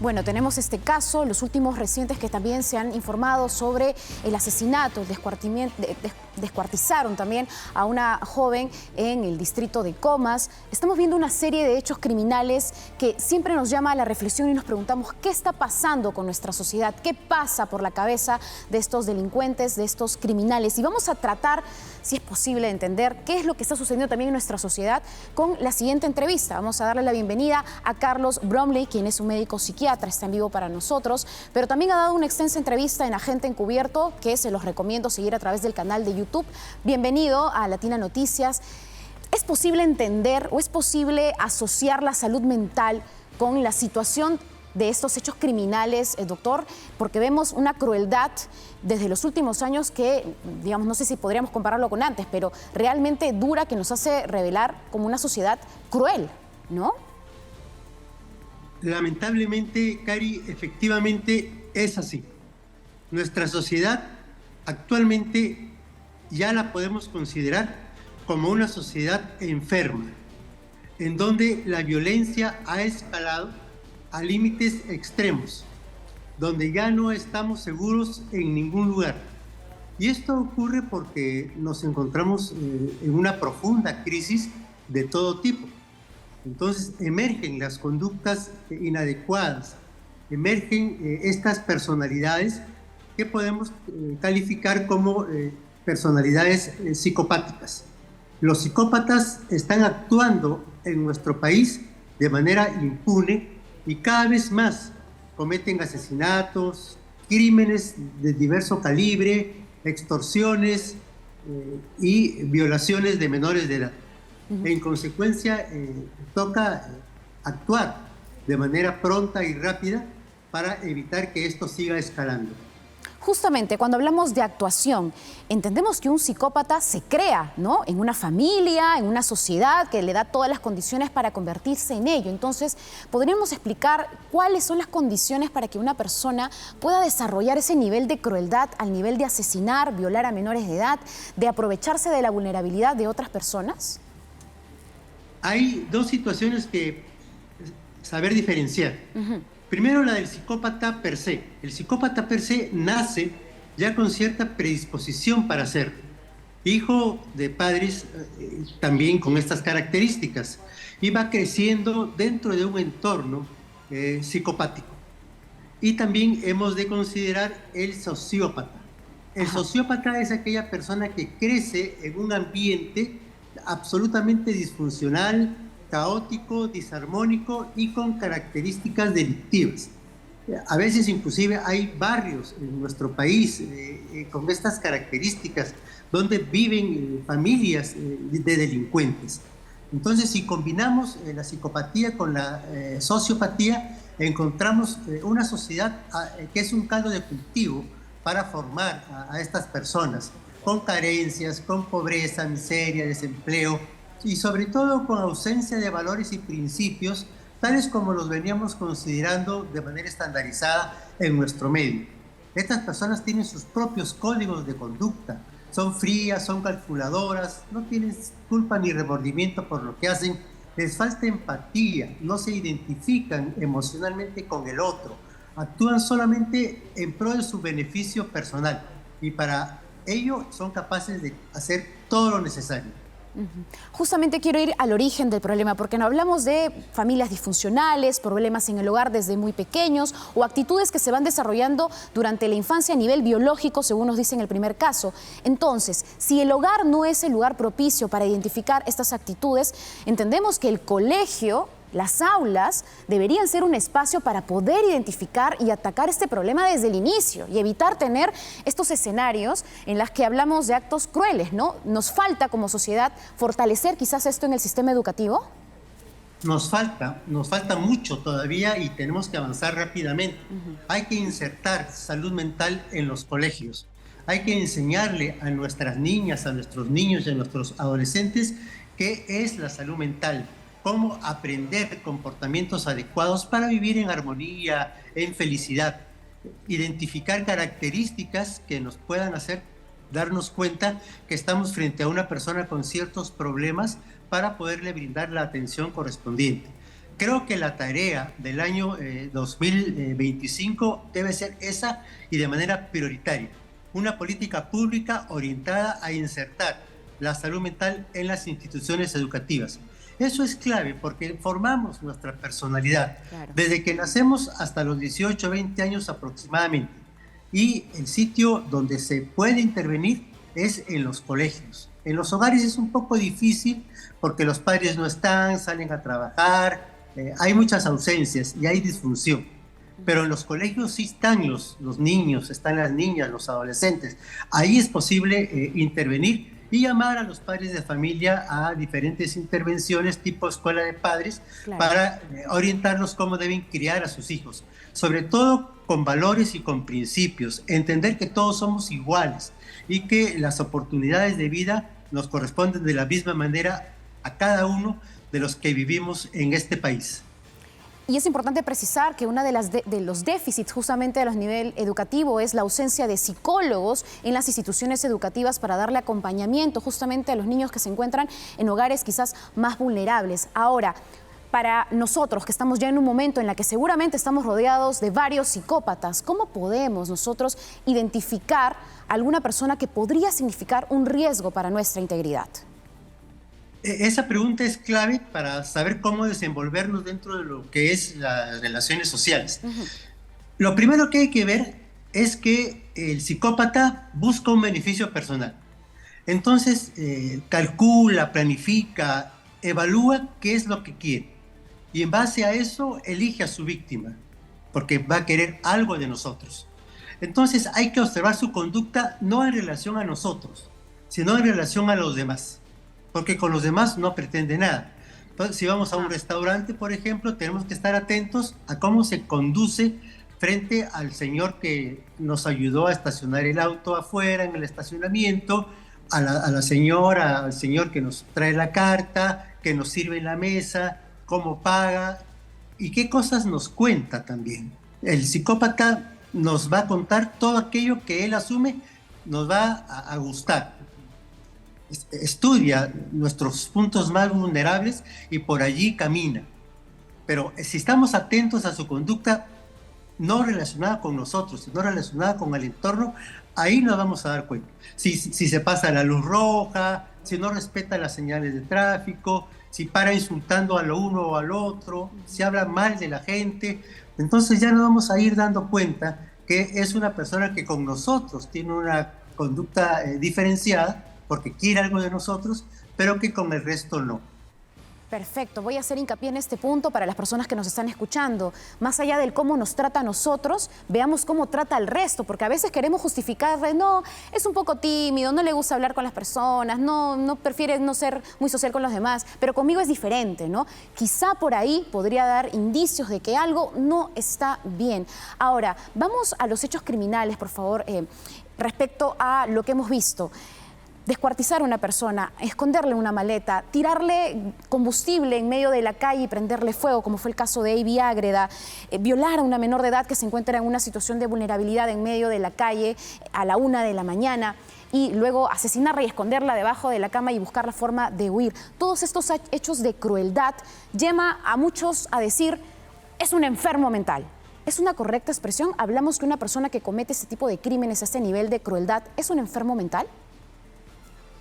Bueno, tenemos este caso, los últimos recientes que también se han informado sobre el asesinato, el descuartizaron también a una joven en el distrito de Comas. Estamos viendo una serie de hechos criminales que siempre nos llama a la reflexión y nos preguntamos qué está pasando con nuestra sociedad, qué pasa por la cabeza de estos delincuentes, de estos criminales. Y vamos a tratar, si es posible, de entender qué es lo que está sucediendo también en nuestra sociedad con la siguiente entrevista. Vamos a darle la bienvenida a Carlos Bromley, quien es un médico psiquiatra, está en vivo para nosotros, pero también ha dado una extensa entrevista en Agente Encubierto, que se los recomiendo seguir a través del canal de YouTube. Bienvenido a Latina Noticias. ¿Es posible entender o es posible asociar la salud mental con la situación de estos hechos criminales, doctor? Porque vemos una crueldad desde los últimos años que, digamos, no sé si podríamos compararlo con antes, pero realmente dura, que nos hace revelar como una sociedad cruel, ¿no? Lamentablemente, Cari, efectivamente es así. Nuestra sociedad actualmente ya la podemos considerar como una sociedad enferma, en donde la violencia ha escalado a límites extremos, donde ya no estamos seguros en ningún lugar. Y esto ocurre porque nos encontramos en una profunda crisis de todo tipo. Entonces emergen las conductas inadecuadas, emergen estas personalidades que podemos calificar como personalidades psicopáticas. Los psicópatas están actuando en nuestro país de manera impune y cada vez más cometen asesinatos, crímenes de diverso calibre, extorsiones y violaciones de menores de edad. En consecuencia, toca actuar de manera pronta y rápida para evitar que esto siga escalando. Justamente, cuando hablamos de actuación, entendemos que un psicópata se crea, ¿no?, en una familia, en una sociedad que le da todas las condiciones para convertirse en ello. Entonces, ¿podríamos explicar cuáles son las condiciones para que una persona pueda desarrollar ese nivel de crueldad al nivel de asesinar, violar a menores de edad, de aprovecharse de la vulnerabilidad de otras personas? Hay dos situaciones que saber diferenciar. Primero, la del psicópata per se. El psicópata per se nace ya con cierta predisposición para ser hijo de padres también con estas características y va creciendo dentro de un entorno psicopático. Y también hemos de considerar el sociópata. El sociópata es aquella persona que crece en un ambiente absolutamente disfuncional, caótico, disarmónico y con características delictivas. A veces inclusive hay barrios en nuestro país con estas características donde viven familias de delincuentes. Entonces, si combinamos la psicopatía con la sociopatía, encontramos una sociedad que es un caldo de cultivo para formar a estas personas con carencias, con pobreza, miseria, desempleo y sobre todo con ausencia de valores y principios tales como los veníamos considerando de manera estandarizada en nuestro medio. Estas personas tienen sus propios códigos de conducta, son frías, son calculadoras, no tienen culpa ni remordimiento por lo que hacen, les falta empatía, no se identifican emocionalmente con el otro, actúan solamente en pro de su beneficio personal y para ello son capaces de hacer todo lo necesario. Justamente quiero ir al origen del problema, porque no hablamos de familias disfuncionales, problemas en el hogar desde muy pequeños o actitudes que se van desarrollando durante la infancia a nivel biológico, según nos dice en el primer caso. Entonces, si el hogar no es el lugar propicio para identificar estas actitudes, entendemos que el colegio, las aulas, deberían ser un espacio para poder identificar y atacar este problema desde el inicio y evitar tener estos escenarios en los que hablamos de actos crueles, ¿no? ¿Nos falta como sociedad fortalecer quizás esto en el sistema educativo? Nos falta mucho todavía y tenemos que avanzar rápidamente. Hay que insertar salud mental en los colegios. Hay que enseñarle a nuestras niñas, a nuestros niños y a nuestros adolescentes qué es la salud mental, cómo aprender comportamientos adecuados para vivir en armonía, en felicidad, identificar características que nos puedan hacer darnos cuenta que estamos frente a una persona con ciertos problemas para poderle brindar la atención correspondiente. Creo que la tarea del año 2025 debe ser esa y de manera prioritaria. Una política pública orientada a insertar la salud mental en las instituciones educativas. Eso es clave porque formamos nuestra personalidad desde que nacemos hasta los 18 o 20 años aproximadamente. Y el sitio donde se puede intervenir es en los colegios. En los hogares es un poco difícil porque los padres no están, salen a trabajar, hay muchas ausencias y hay disfunción. Pero en los colegios sí están los niños, están las niñas, los adolescentes. Ahí es posible intervenir y llamar a los padres de familia a diferentes intervenciones tipo escuela de padres para orientarlos cómo deben criar a sus hijos. Sobre todo con valores y con principios. Entender que todos somos iguales y que las oportunidades de vida nos corresponden de la misma manera a cada uno de los que vivimos en este país. Y es importante precisar que uno de los déficits justamente de los nivel educativo es la ausencia de psicólogos en las instituciones educativas para darle acompañamiento justamente a los niños que se encuentran en hogares quizás más vulnerables. Ahora, para nosotros que estamos ya en un momento en la que seguramente estamos rodeados de varios psicópatas, ¿cómo podemos nosotros identificar a alguna persona que podría significar un riesgo para nuestra integridad? Esa pregunta es clave para saber cómo desenvolvernos dentro de lo que es las relaciones sociales. Lo primero que hay que ver es que el psicópata busca un beneficio personal. Entonces, calcula, planifica, evalúa qué es lo que quiere. Y en base a eso, elige a su víctima, porque va a querer algo de nosotros. Entonces, hay que observar su conducta no en relación a nosotros, sino en relación a los demás. Porque con los demás no pretende nada. Entonces, si vamos a un restaurante, por ejemplo, tenemos que estar atentos a cómo se conduce frente al señor que nos ayudó a estacionar el auto afuera en el estacionamiento, a la señora, al señor que nos trae la carta, que nos sirve en la mesa, cómo paga y qué cosas nos cuenta también. El psicópata nos va a contar todo aquello que él asume nos va a gustar. Estudia nuestros puntos más vulnerables y por allí camina. Pero si estamos atentos a su conducta no relacionada con nosotros, sino relacionada con el entorno, ahí nos vamos a dar cuenta. Si se pasa la luz roja, si no respeta las señales de tráfico, si para insultando a lo uno o al otro, si habla mal de la gente, entonces ya nos vamos a ir dando cuenta que es una persona que con nosotros tiene una conducta diferenciada, porque quiere algo de nosotros, pero que con el resto no. Perfecto, voy a hacer hincapié en este punto para las personas que nos están escuchando. Más allá del cómo nos trata a nosotros, veamos cómo trata al resto, porque a veces queremos justificarle, no, es un poco tímido, no le gusta hablar con las personas, no prefiere no ser muy social con los demás, pero conmigo es diferente, ¿no? Quizá por ahí podría dar indicios de que algo no está bien. Ahora, vamos a los hechos criminales, por favor, respecto a lo que hemos visto. Descuartizar a una persona, esconderle una maleta, tirarle combustible en medio de la calle y prenderle fuego, como fue el caso de Avi Ágreda, violar a una menor de edad que se encuentra en una situación de vulnerabilidad en medio de la calle a la 1 de la mañana y luego asesinarla y esconderla debajo de la cama y buscar la forma de huir. Todos estos hechos de crueldad llama a muchos a decir, es un enfermo mental. ¿Es una correcta expresión? ¿Hablamos que una persona que comete este tipo de crímenes a este nivel de crueldad es un enfermo mental?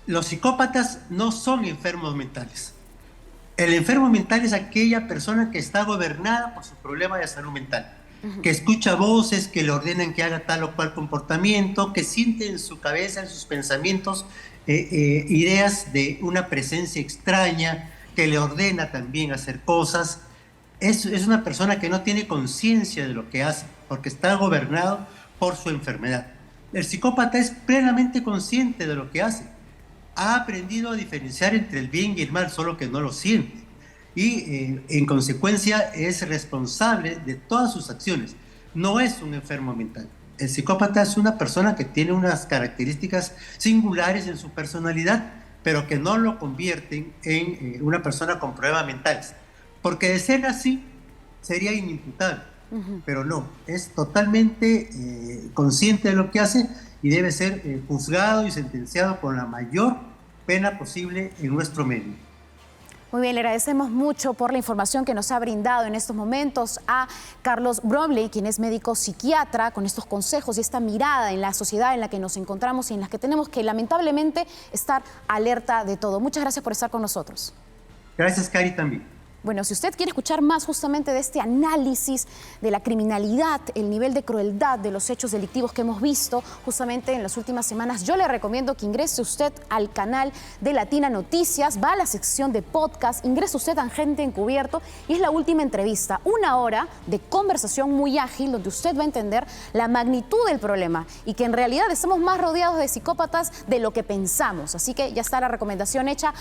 Los psicópatas no son enfermos mentales. El enfermo mental es aquella persona que está gobernada por su problema de salud mental, que escucha voces que le ordenan que haga tal o cual comportamiento, que siente en su cabeza, en sus pensamientos, ideas de una presencia extraña, que le ordena también hacer cosas. Es una persona que no tiene conciencia de lo que hace, porque está gobernado por su enfermedad. El psicópata es plenamente consciente de lo que hace. Ha aprendido a diferenciar entre el bien y el mal, solo que no lo siente. Y en consecuencia es responsable de todas sus acciones. No es un enfermo mental. El psicópata es una persona que tiene unas características singulares en su personalidad, pero que no lo convierten en una persona con problemas mentales. Porque de ser así, sería inimputable. Pero no, es totalmente consciente de lo que hace y debe ser juzgado y sentenciado con la mayor pena posible en nuestro medio. Muy bien, le agradecemos mucho por la información que nos ha brindado en estos momentos a Carlos Bromley, quien es médico psiquiatra, con estos consejos y esta mirada en la sociedad en la que nos encontramos y en la que tenemos que lamentablemente estar alerta de todo. Muchas gracias por estar con nosotros. Gracias, Cari, también. Bueno, si usted quiere escuchar más justamente de este análisis de la criminalidad, el nivel de crueldad de los hechos delictivos que hemos visto justamente en las últimas semanas, yo le recomiendo que ingrese usted al canal de Latina Noticias, va a la sección de podcast, ingrese usted a Agente Encubierto y es la última entrevista, 1 hora de conversación muy ágil donde usted va a entender la magnitud del problema y que en realidad estamos más rodeados de psicópatas de lo que pensamos. Así que ya está la recomendación hecha